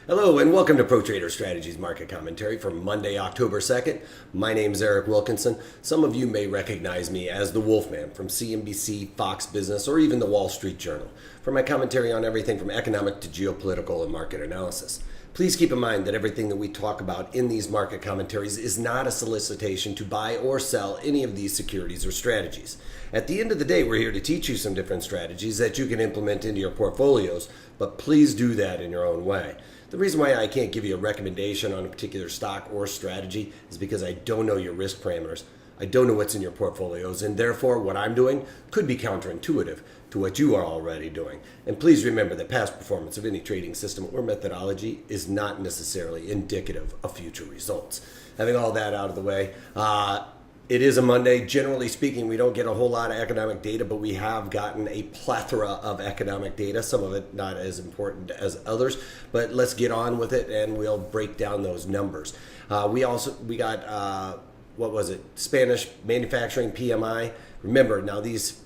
Hello and welcome to Pro Trader Strategies Market Commentary for Monday, October 2nd. My name is Eric Wilkinson. Some of you may recognize me as the Wolfman from CNBC, Fox Business, or even the Wall Street Journal for my commentary on everything from economic to geopolitical and market analysis. Please keep in mind that everything that we talk about in these market commentaries is not a solicitation to buy or sell any of these securities or strategies. At the end of the day, we're here to teach you some different strategies that you can implement into your portfolios, but please do that in your own way. The reason why I can't give you a recommendation on a particular stock or strategy is because I don't know your risk parameters. I don't know what's in your portfolios, and therefore what I'm doing could be counterintuitive to what you are already doing. And please remember that past performance of any trading system or methodology is not necessarily indicative of future results. Having all that out of the way, it is a Monday. Generally speaking, we don't get a whole lot of economic data, but we have gotten a plethora of economic data, some of it not as important as others. But let's get on with it, and we'll break down those numbers. We got, Spanish manufacturing PMI. Remember, now these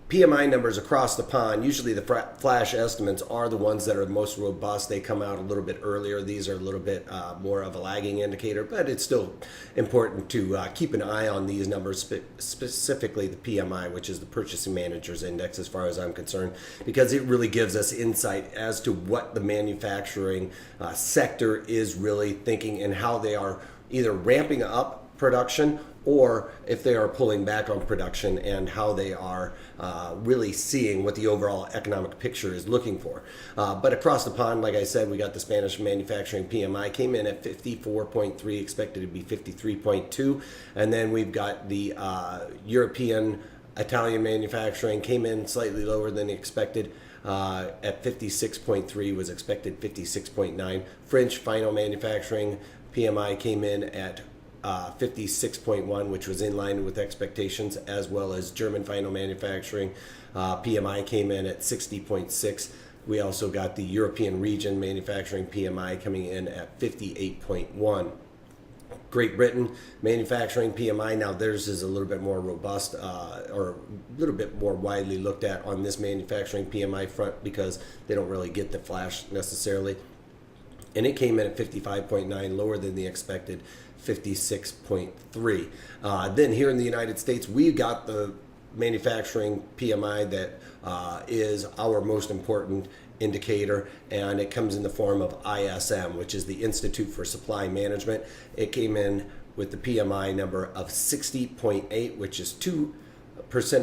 PMI numbers across the pond, usually the flash estimates are the ones that are most robust. They come out a little bit earlier. These are a little bit more of a lagging indicator, but it's still important to keep an eye on these numbers, specifically the PMI, which is the Purchasing Managers Index as far as I'm concerned, because it really gives us insight as to what the manufacturing sector is really thinking and how they are either ramping up production or if they are pulling back on production and how they are really seeing what the overall economic picture is looking for. But across the pond, like I said, we got the Spanish manufacturing PMI came in at 54.3, expected to be 53.2. And then we've got the European Italian manufacturing came in slightly lower than expected. At 56.3, was expected 56.9. French final manufacturing PMI came in at 56.1, which was in line with expectations, as well as German final manufacturing PMI came in at 60.6. We also got the European region manufacturing PMI coming in at 58.1. Great Britain manufacturing PMI, now theirs is a little bit more robust or a little bit more widely looked at on this manufacturing PMI front because they don't really get the flash necessarily. And it came in at 55.9, lower than the expected 56.3. Then here in the United States, we got the manufacturing PMI that is our most important indicator, and it comes in the form of ISM, which is the Institute for Supply Management. It came in with the PMI number of 60.8, which is 2%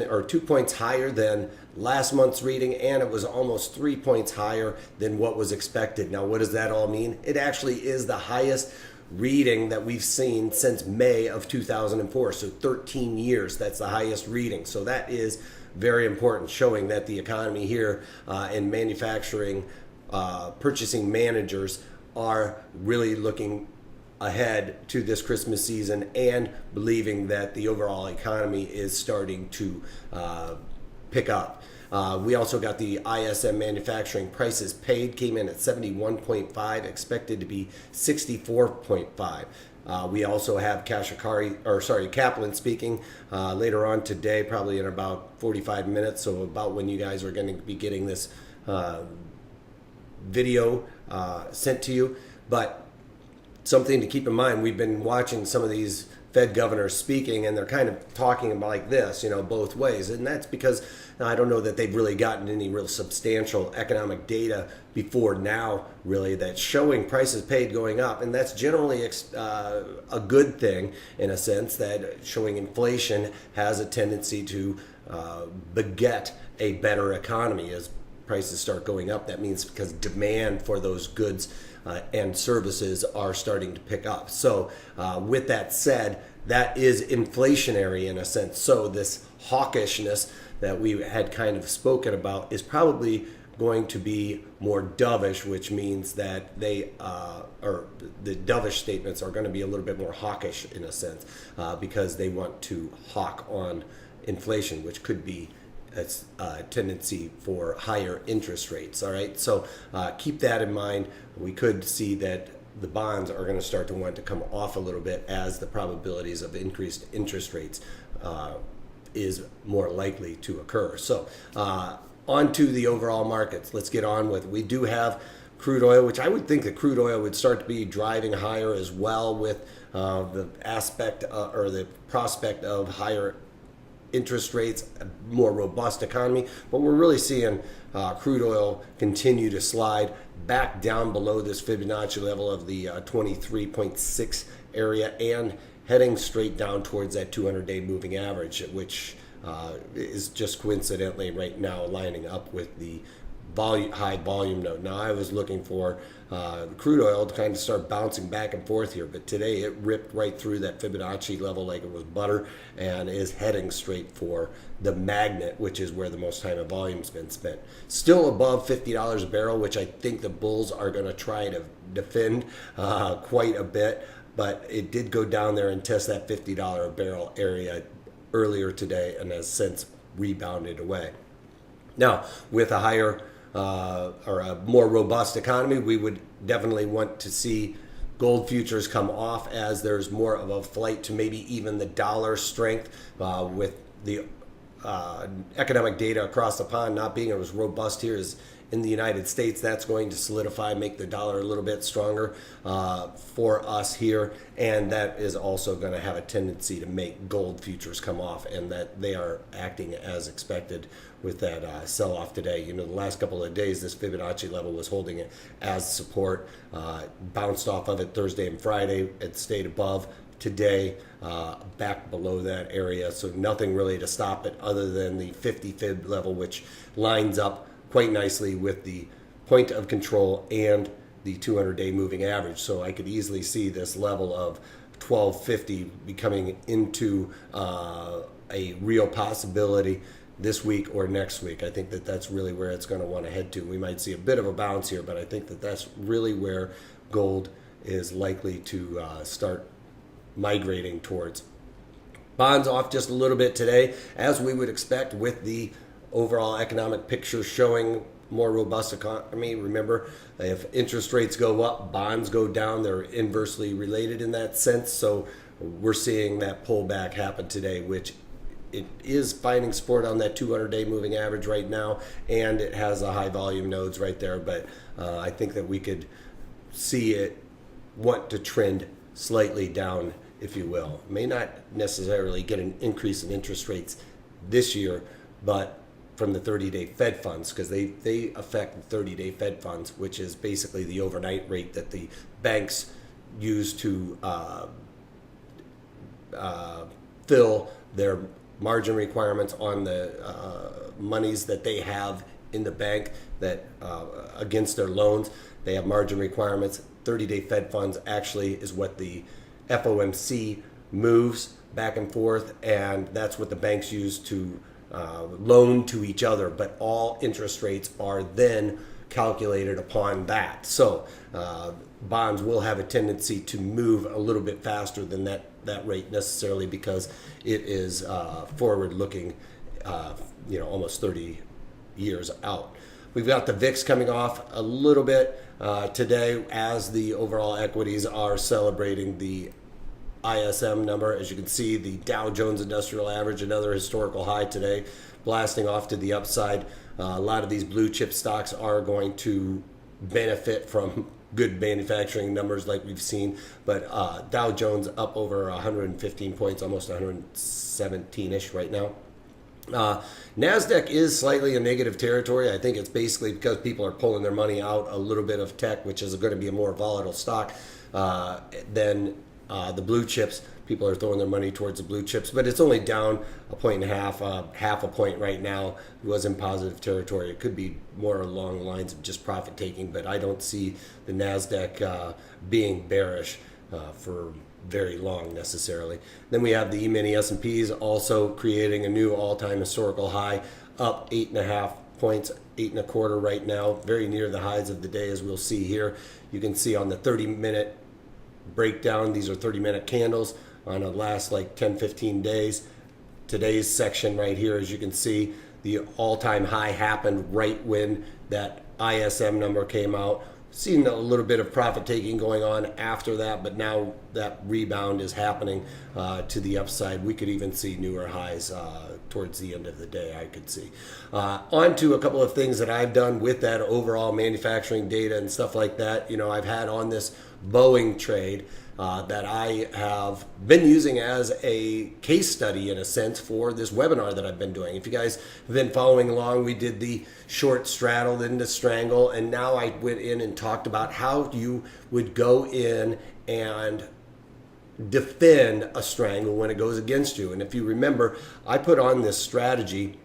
or 2 points higher than last month's reading, and it was almost 3 points higher than what was expected. Now, what does that all mean? It actually is the highest reading that we've seen since May of 2004, so 13 years. That's the highest reading. So that is very important, showing that the economy here in manufacturing, purchasing managers are really looking ahead to this Christmas season and believing that the overall economy is starting to pick up. We also got the ISM manufacturing prices paid came in at 71.5, expected to be 64.5. We also have Kaplan speaking later on today, probably in about 45 minutes, so about when you guys are going to be getting this video sent to you. But something to keep in mind, we've been watching some of these Fed governors speaking, and they're kind of talking about like this, both ways. And that's because I don't know that they've really gotten any real substantial economic data before now, really, that's showing prices paid going up. And that's generally a good thing in a sense, that showing inflation has a tendency to beget a better economy as prices start going up. That means because demand for those goods and services are starting to pick up. So with that said, that is inflationary in a sense. So this hawkishness that we had kind of spoken about is probably going to be more dovish, which means that the dovish statements are going to be a little bit more hawkish in a sense because they want to hawk on inflation, which could be a tendency for higher interest rates. All right, so keep that in mind. We could see that the bonds are going to start to want to come off a little bit as the probabilities of increased interest rates is more likely to occur. So on to the overall markets. Let's get on with it. We do have crude oil, which I would think that crude oil would start to be driving higher as well with the aspect or the prospect of higher interest rates, a more robust economy. But we're really seeing crude oil continue to slide back down below this Fibonacci level of the 23.6 area and heading straight down towards that 200-day moving average, which is just coincidentally right now lining up with the high volume node. Now I was looking for crude oil to kind of start bouncing back and forth here, but today it ripped right through that Fibonacci level like it was butter and is heading straight for the magnet, which is where the most time of volume's been spent. Still above $50 a barrel, which I think the bulls are going to try to defend quite a bit, but it did go down there and test that $50 a barrel area earlier today and has since rebounded away. Now, with a higher or a more robust economy, we would definitely want to see gold futures come off as there's more of a flight to maybe even the dollar strength with the economic data across the pond not being as robust here as in the United States. That's going to solidify, make the dollar a little bit stronger for us here, and that is also going to have a tendency to make gold futures come off, and that they are acting as expected with that sell-off today. You know, the last couple of days, this Fibonacci level was holding it as support, bounced off of it Thursday and Friday. It stayed above. Today, back below that area, so nothing really to stop it other than the 50 fib level, which lines up quite nicely with the point of control and the 200-day moving average. So I could easily see this level of 1250 becoming into a real possibility this week or next week. I think that that's really where it's going to want to head to. We might see a bit of a bounce here, but I think that that's really where gold is likely to start migrating towards. Bonds off just a little bit today, as we would expect with the overall economic picture showing more robust economy. Remember, if interest rates go up, bonds go down. They're inversely related in that sense. So we're seeing that pullback happen today, which it is finding support on that 200-day moving average right now, and it has a high volume nodes right there. But I think that we could see it want to trend slightly down, if you will. May not necessarily get an increase in interest rates this year, but from the 30-day Fed funds, because they affect the 30-day Fed funds, which is basically the overnight rate that the banks use to fill their margin requirements on the monies that they have in the bank that against their loans. They have margin requirements. 30-day Fed funds actually is what the FOMC moves back and forth, and that's what the banks use to loan to each other, but all interest rates are then calculated upon that. So bonds will have a tendency to move a little bit faster than that rate necessarily, because it is forward looking, almost 30 years out. We've got the VIX coming off a little bit today as the overall equities are celebrating the ISM number. As you can see, the Dow Jones Industrial Average, another historical high today, blasting off to the upside. A lot of these blue chip stocks are going to benefit from good manufacturing numbers like we've seen, but Dow Jones up over 115 points, almost 117-ish right now. NASDAQ is slightly in negative territory. I think it's basically because people are pulling their money out a little bit of tech, which is going to be a more volatile stock than the blue chips. People are throwing their money towards the blue chips, but it's only down a point and a half a point right now. It was in positive territory. It could be more along the lines of just profit taking, but I don't see the NASDAQ being bearish for very long necessarily. Then we have the E-mini S&Ps also creating a new all-time historical high, up 8.5 points, 8.25 right now, very near the highs of the day, as we'll see here. You can see on the 30-minute breakdown, these are 30-minute candles on the last 10-15 days. Today's section right here, as you can see, the all-time high happened right when that ISM number came out. seen a little bit of profit taking going on after that, but now that rebound is happening to the upside. We could even see newer highs towards the end of the day, I could see. On to a couple of things that I've done with that overall manufacturing data and stuff like that. You know, I've had on this Boeing trade that I have been using as a case study in a sense for this webinar that I've been doing. If you guys have been following along, we did the short straddle, then the strangle, and now I went in and talked about how you would go in and defend a strangle when it goes against you. And if you remember, I put on this strategy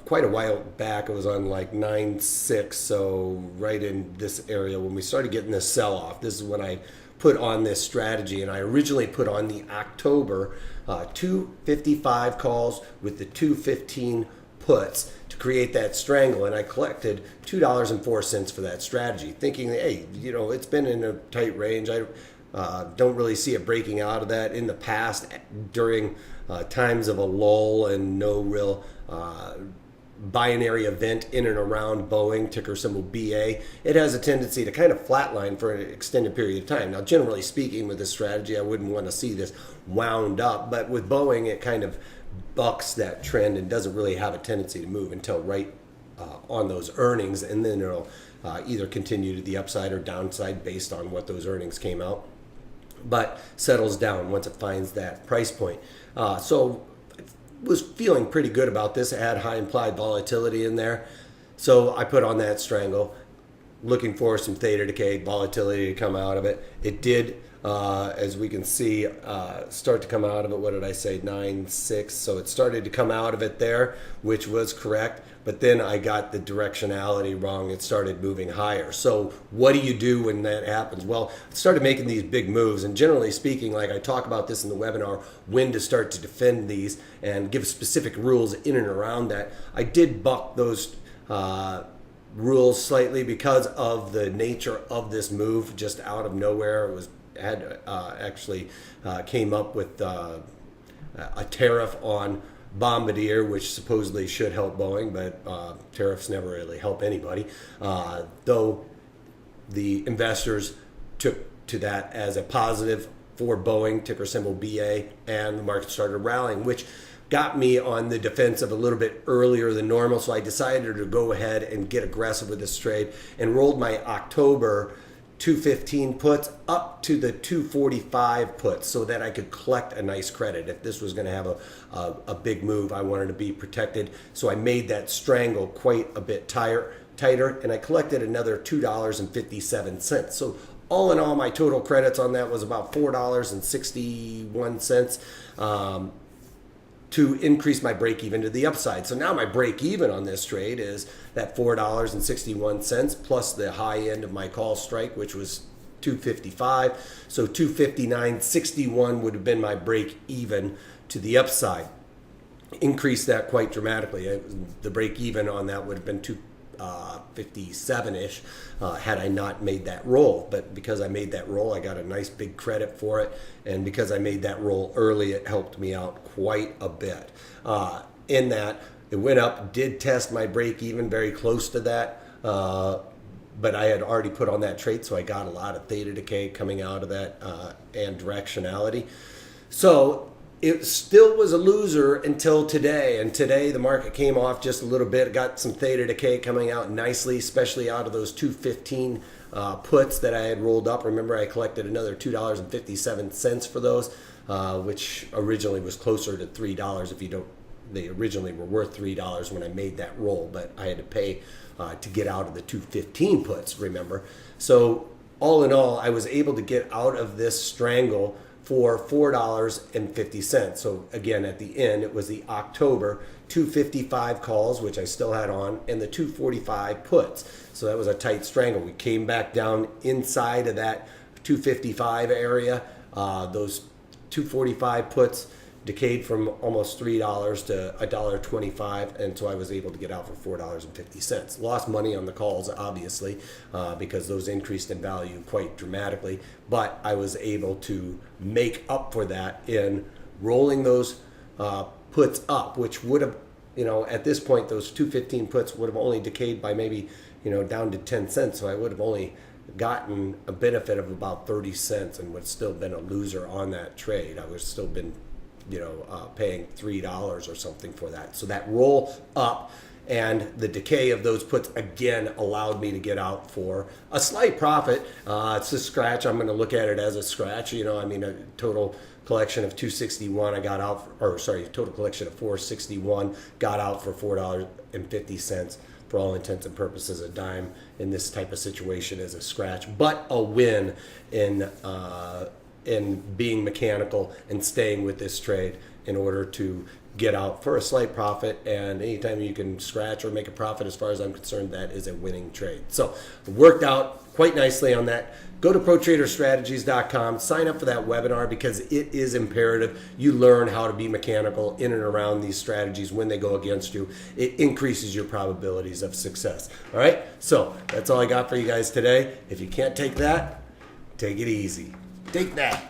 quite a while back. It was on like 9.6, so right in this area when we started getting this sell-off. This is when I put on this strategy, and I originally put on the October 255 calls with the 215 puts to create that strangle, and I collected $2.04 for that strategy, thinking, hey, you know, it's been in a tight range. I don't really see it breaking out of that. In the past, during times of a lull and no real binary event in and around Boeing, ticker symbol BA, it has a tendency to kind of flatline for an extended period of time. Now, generally speaking, with this strategy, I wouldn't want to see this wound up, but with Boeing, it kind of bucks that trend and doesn't really have a tendency to move until right on those earnings, and then it'll either continue to the upside or downside based on what those earnings came out, but settles down once it finds that price point. So was feeling pretty good about this. It had high implied volatility in there. So I put on that strangle, looking for some theta decay, volatility to come out of it. It did, as we can see, start to come out of it. What did I say? 9.6. So it started to come out of it there, which was correct. But then I got the directionality wrong. It started moving higher. So what do you do when that happens? Well, I started making these big moves. And generally speaking, like I talk about this in the webinar, when to start to defend these and give specific rules in and around that. I did buck those rules slightly because of the nature of this move just out of nowhere. It had actually came up with a tariff on Bombardier, which supposedly should help Boeing, but tariffs never really help anybody. Though the investors took to that as a positive for Boeing, ticker symbol BA, and the market started rallying, which got me on the defensive a little bit earlier than normal. So I decided to go ahead and get aggressive with this trade and rolled my October 215 puts up to the 245 puts so that I could collect a nice credit. If this was going to have a big move, I wanted to be protected. So I made that strangle quite a bit tighter, and I collected another $2.57. So all in all, my total credits on that was about $4.61 to increase my break even to the upside. So now my break even on this trade is that $4.61 plus the high end of my call strike, which was 255. So 259.61 would have been my break even to the upside. Increased that quite dramatically. The break even on that would have been 257-ish had I not made that roll. But because I made that roll, I got a nice big credit for it. And because I made that roll early, it helped me out quite a bit. In that, it went up, did test my break even, very close to that. But I had already put on that trade, so I got a lot of theta decay coming out of that and directionality. So it still was a loser until today, and today the market came off just a little bit, got some theta decay coming out nicely, especially out of those 215 puts that I had rolled up. Remember, I collected another $2.57 for those, which originally was closer to $3 if you don't. They originally were worth $3 when I made that roll, but I had to pay to get out of the 215 puts, remember. So all in all, I was able to get out of this strangle for $4.50. So again, at the end, it was the October 255 calls, which I still had on, and the 245 puts. So that was a tight strangle. We came back down inside of that 255 area. Those 245 puts decayed from almost $3 to $1.25, and so I was able to get out for $4.50. Lost money on the calls, obviously, because those increased in value quite dramatically, but I was able to make up for that in rolling those puts up, which would have, at this point, those 215 puts would have only decayed by maybe down to 10 cents. So I would have only gotten a benefit of about 30 cents and would still been a loser on that trade. I would have still been, paying $3 or something for that. So that roll up and the decay of those puts again allowed me to get out for a slight profit. It's a scratch. I'm going to look at it as a scratch. A total collection of 261 I got out, total collection of 461 got out for $4.50. For all intents and purposes, a dime in this type of situation is a scratch, but a win in being mechanical and staying with this trade in order to get out for a slight profit. And anytime you can scratch or make a profit, as far as I'm concerned, that is a winning trade. So it worked out quite nicely on that. Go to ProTraderStrategies.com, sign up for that webinar because it is imperative you learn how to be mechanical in and around these strategies when they go against you. It increases your probabilities of success. All right, so that's all I got for you guys today. If you can't take that, take it easy. Take that.